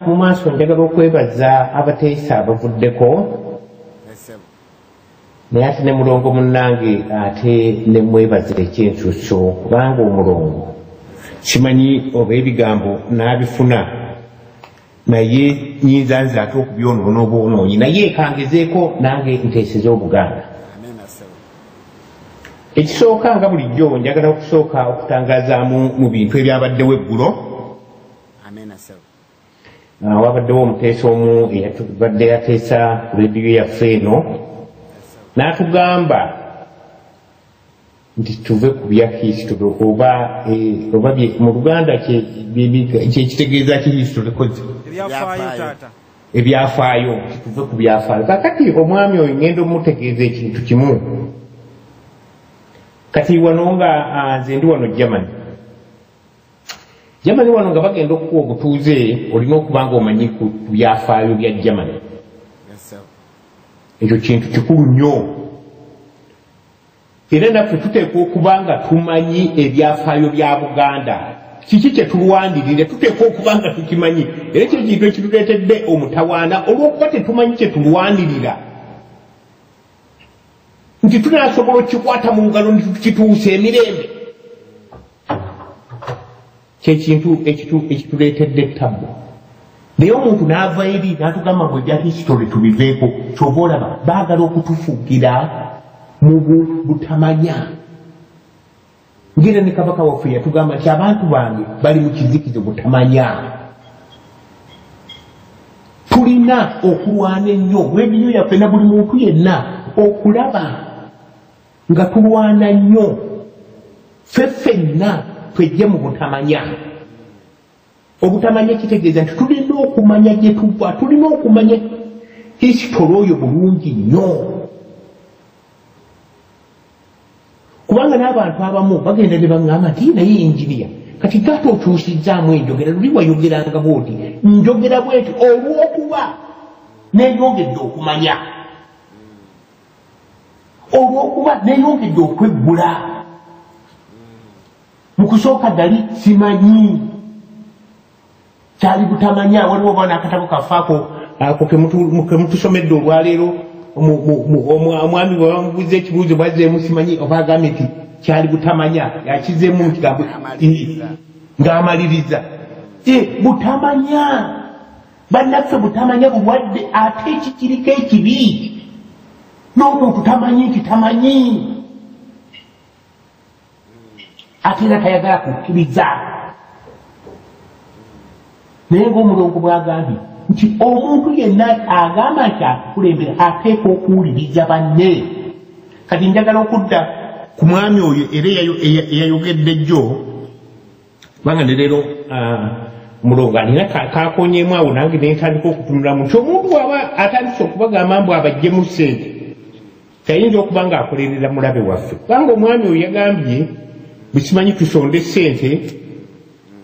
mu maaso njagala okwebaza abateesa abavuddeko naye ate ne mulongo munnange ate ne mwebaza ekyensuso kubanga omulongo kimanyi oba ebigambo n'abifuna naye nyinza nze ate okubyonoona obwonoonyi naye ekangezeeko nange nteeseza Obuganda. Ekisooka nga bulijjo njagala okusooka okutangazaamu mu bintu ebyabaddewo eggulo. Wabaddewo omuteesa omu eyatubadde yateesa ku leediyo yaffe eno n'atugamba nti tuve ku bya history oba mu Luganda kyekitegeeza ki history kozi ebyafaayo tuve ku byafaayo. Kakati omwami oyo ngenda omutegeeza ekintu kimu. Kati wano nga nze ndi wano Germany wano nga bagenda okuwa obutuuze olina okuba nga omanyi ku byafaayo bya Germany. Ekyo kintu kikulu nnyo. Era naffe tuteekwa okuba nga tumanyi ebyafaayo bya Buganda. Kiki kye tulwanirire tuteekwa okuba nga tukimanyi. Era ekyo kintu ekituleetedde omutawaana olw'okuba tetumanyi kye tulwanirira. Nti tunasobola okukikwata mu ngalo nekituusa emirembe. Kyekintu ekituleetedde ettabbo. Naye omuntu n'ava eri n'atugamba ngo ebya history tubiveeko ky'oba olaba baagala okutufugira mu butamanya. Ngera ne Kabaka waffe yatugamba nti abantu bange bali mu kizikizo butamanya. Tulina okulwana ennyo w'ebiyo yaffe na buli muntu yenna okulaba nga tulwana nnyo ffenna twejje mu butamanya. Obutamanya kitegeeza nti tulina okumanya gye tuva, tulina okumanya history oyo bulungi nnyo. Kubanga n'abantu abamu bagenda ne baŋŋamba nti naye enjiniya kati gaata okyusizzaamu enjogera luli wayogeranga bw'oti njogera bw'eti olw'okuba neeyongedde okumanya. Olw'okuba neeyongedde okweggula. Mu kusooka ddali simanyi kyali butamanya. Waliwo bwana akatabo kaffaako ako ke mutusomedde olwaleero omwami bwe bamubuuza ekibuuzo bazzeemu simanyi oba agambye nti kyali butamanya yakizeemu mu kigambo ng'amaliriza. Butamanya bannaffe butamanya bulwadde ate ekikiriko ekibi n'omuntu tamanyi nti tamanyi ate era tayagala kukkiriza. Naye ng'omulongo bw'agambye nti omuntu yenna agamba nti akukulembera ateeka okuwuliriza banne. Kati njagala okudda ku mwami oyo era eyayogedde jjo kubanga ne leero mulongo alina kakonyeemu awo nange neetandika okutunulamu nti omuntu bw'aba atandise okubagamba mbu abaggyemu ssente tayinza okuba ng'akolerera mulabe waffe. Kubanga omwami oyo yagambye bwe kimanyi tusonde ssente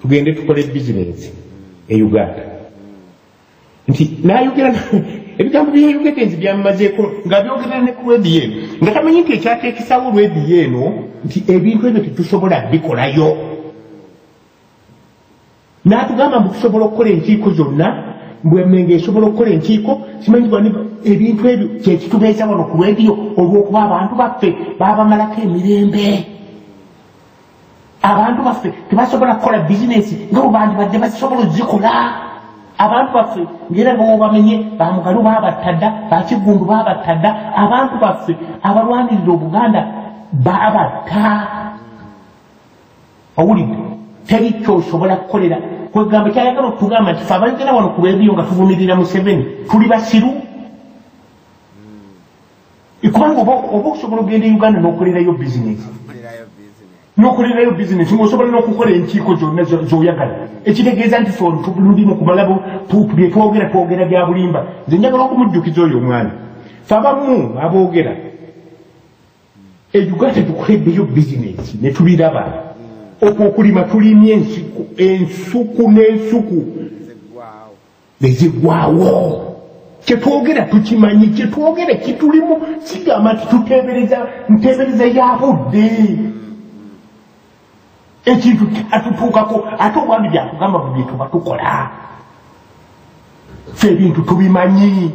tugende tukole bizinensi e Uganda. Nti n'ayogera ebigambo byeyayogedde nzi byamumazeeko nga byogerera ne ku lwediyo eno nga tamanyi nti ekyateekisawo olwediyo eno nti ebintu ebyo tetusobola bikolayo. N'atugamba mbu tusobola okukola enkiiko zonna mbwemenge esobola okukola enkiiko simanyi ebintu ebyo kyekitubeeza wano ku lwediyo olw'okuba abantu baffe baabamalako emirembe. Abantu baffe tebasobola kukola bizinensi nga bwe bandibadde basobola ozikola. Abantu baffe ngera nga bamenye bamugalu baabattadda bakiggundu baabattadda. Abantu baffe abalwanirira Obuganda baabatta. Owulidde teri kyosobola kukolera kwegamba kyayagala okutugamba nti fe abagenda wano ku lwediyo nga tuvumirira Museveni tuli basiru. Kubanga oba okusobola okugenda e Uganda n'okolerayo bizinensi n'okolerayo bizinensi ng'osobola n'okukola enkiiko zonna z'oyagala. Ekitegeeza nti fe tuli mu kumalabo bye twogera bya bulimba. Nze njagala okumujjukiza oyo omwami fe abamu aboogera e Uganda tukoleddeyo bizinensi ne tubiraba. Okwo okulima tulimye ensuku n'ensuku neziggwaawo. Kyetwogera tukimanyi, kyetwogera kitulimu kigamba nti nteebereza ya budde. Ekintu atutuukako ate obwami byakugamba bwe bye tuba tukola. ffe ebintu tubimanyi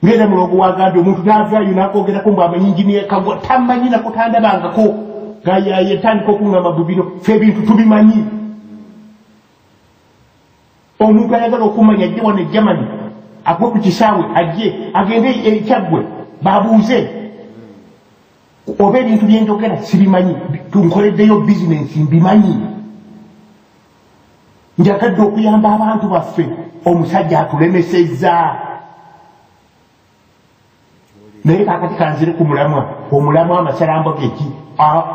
ngenda mulongo wagambye omuntu n'avaayo n'akogerako mbu amanyi inginiya Kaggwa tamanyi nakutandabangako nga yetandika okuŋŋamba bubino ffe ebintu tubimanyi omuntu ayagala okumanya ajje wano e Germany agwe ku kisaawe ajje agende ekyaggwe babuuze oba ebintu byenjogera sibimanyi tunkoleddeyo bizinensi mbimanyi njagadde okuyamba abantu baffe omusajja atulemesezza naye kakati kanzire ku mulamwa omulamwa amasalamba geki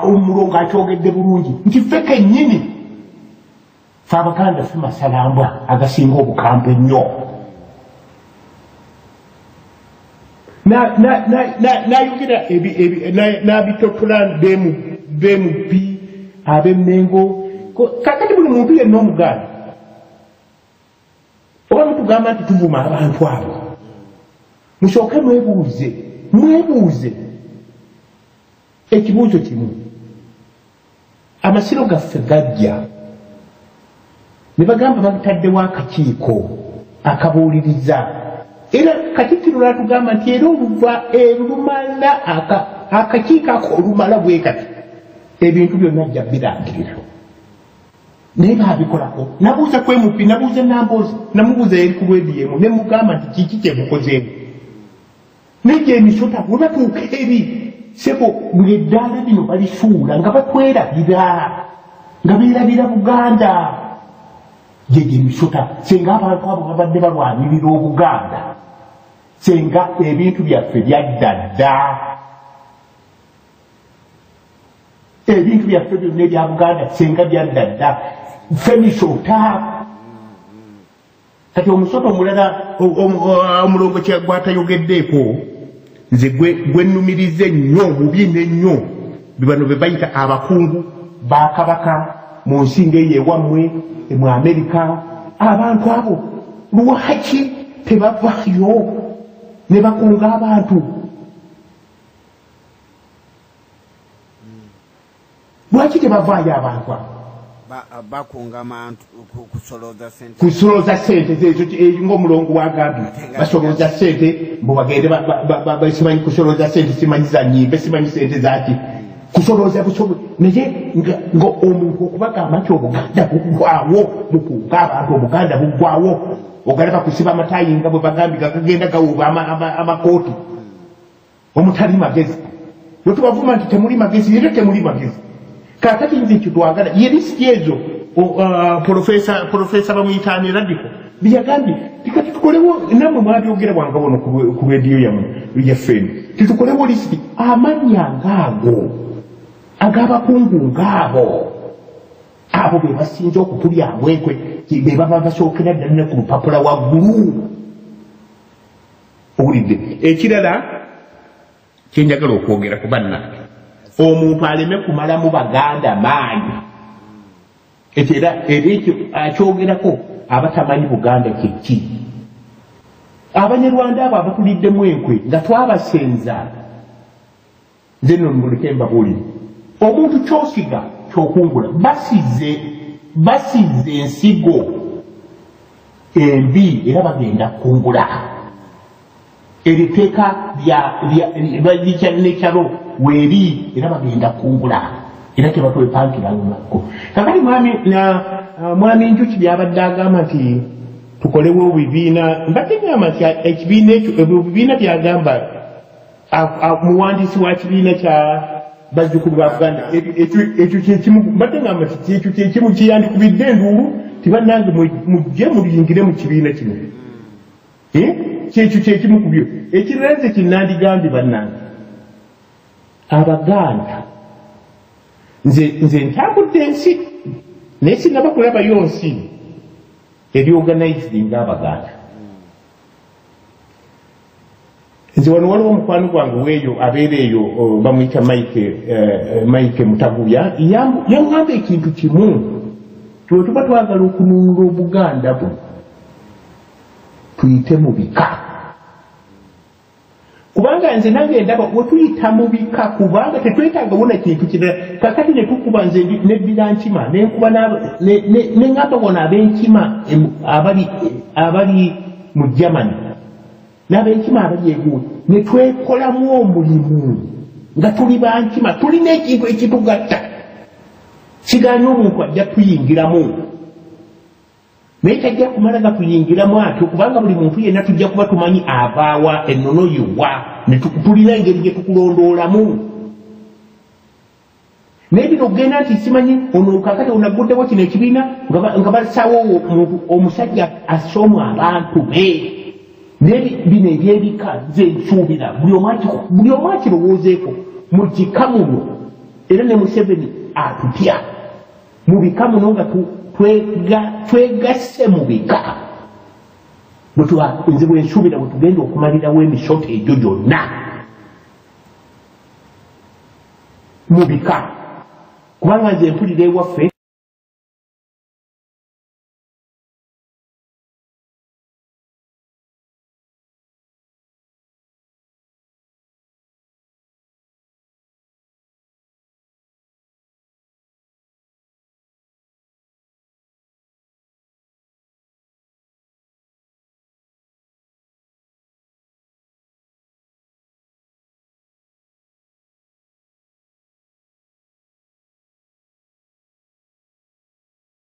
omulongo akyogedde bulungi nti ffe kennyini ffe abaganda ffe masalambwa agasinga obukampe ennyo nayogera n'abitotola BMP ab'Emmengo kakati buli muntu yenna omuganda oba mutugamba nti tuvuma abantu abo musooke mwebuuze ekibuuzo kimu amasiro gaffe gajja ne bagamba babitaddewo akakiiko akabuuliriza era Katikkiro n'atugamba nti era oluva lumala akakiiko ako olumala bwe kati ebintu byonna ajja birangirira naye baabikolako nabuuza ku MP nabuuza Nambooze namubuuza yeri ku lwediemu ne mugamba nti kiki kyemukozeemu nejja emisota bwe batuuka eri sebo ng'eddaala lino balisuula nga batwerabira nga beerabira Buganda jeje emisota senga abantu abo babadde balwanirira Obuganda senga ebintu byaffe byaddadda ebintu byaffe byonna ebya Buganda senga byaddadda ffe misota kati omusota omulala omulongo gwatayogeddeeko nze gwennumiriza ennyo mubi n'ennyo bibano be bayita abakungu ba Kabaka mu nsi ng'eyo ewammwe mu Amerika abantu abo lwaki tebavaayo ne bakunga abantu lwaki tebavaayo abantu abo bakunga abantu kusoloza sente ng'omulongo wagambye basoloza sente mbu bagende simanyi kusoloza sente simanyi za nyimbe simanyi sente zaki kusoloza naye ng'omuntu okubagamba nti Obuganda buggwawo mukunga abantu Obuganda buggwawo ogalaba kusiba amatayi nga bwe bagambye gakagenda gawuba amakooti omutali magezi lwe tubavuma nti temuli magezi era temuli magezi kakati nze kitwagala ye lisiti ezo profesa bamuyitaani Radical byagambye tikati tukolewo namwe mwabyogera bwanga bono ku rediyo yaffeeno titukolewo lisiti amannya ngaago ag'abakungu ngaabo abo be basinza okutulya ngwekwe be baba basookera ddala ne ku lupapula waggulu owulidde ekirala kyenjagala okwogera ku bannange omuntu aleme kumalamu Baganda maanyi era ekyo akyogerako abatamanyi Buganda kyeki Abanyarwanda abo abatuliddemu enkwe nga twabasenza nze nno muleke mbabuulire omuntu kyosiga kyokungula basize ensigo embi era bagenda kungula eriteeka nekyalo weeri era bagenda kungula era tebatwepankirangako kakati mwami Njuki byabadde agamba nti tukolewo ebibiina mbadde ngamba nti ekibiina ekyo ebibiina byagamba muwandiisi wa kibiina kya bazzukulu ba Buganda ekyo kyekimu mbadde ngamba nti ekyo kyekimu kiyandikubidde enduulu tibannange mujje muliyingire mu kibiina kino kyekyo kyekimu ku byo ekirala nze kinnandigambye bannange Abaganda nze ntambudde ensi naye sinaba kulabayo nsi eri organized ng'Abaganda nze wano waliwo omukwano gwange weeyo abeera eyo bamuyita Mike Mutagubya yaŋŋamba ekintu kimu tuwe tuba twagala okununula Obuganda buno tuyite mu bika kubanga nze nange ndaba wetuyita mu bika kubanga tetwetaagawo na kintu kirala kakati ne tukuba nze neddira nkima nenkuba neŋŋamba wona ab'enkima abali abali mu Germany n'abenkima abali eggulo ne twekolamu omulimu nga tuli bankima tulina ekintu ekitugatta kigaanye omuntu ajja tuyingiramu naye tajja kumala nga tuyingiramu atyo kubanga buli muntu yenna tujja kuba tumanyi avaawa ennono yiwa ne tulina engeri gye tukulondoolamu naye bino ogenda nti simanyi ono kakati onaguddewo kino ekibiina nga basawo omusajja asoomu abantu be naye bino ebyebika nze nsuubira buli omu akirowoozeeko mu kika muno era ne Museveni atutya mu bika muno nga twegasse mu bika nze bwe nsuubira bwe tugenda okumalirawo emisoto egyo gyonna mu bika kubanga nze mpulira ewaffe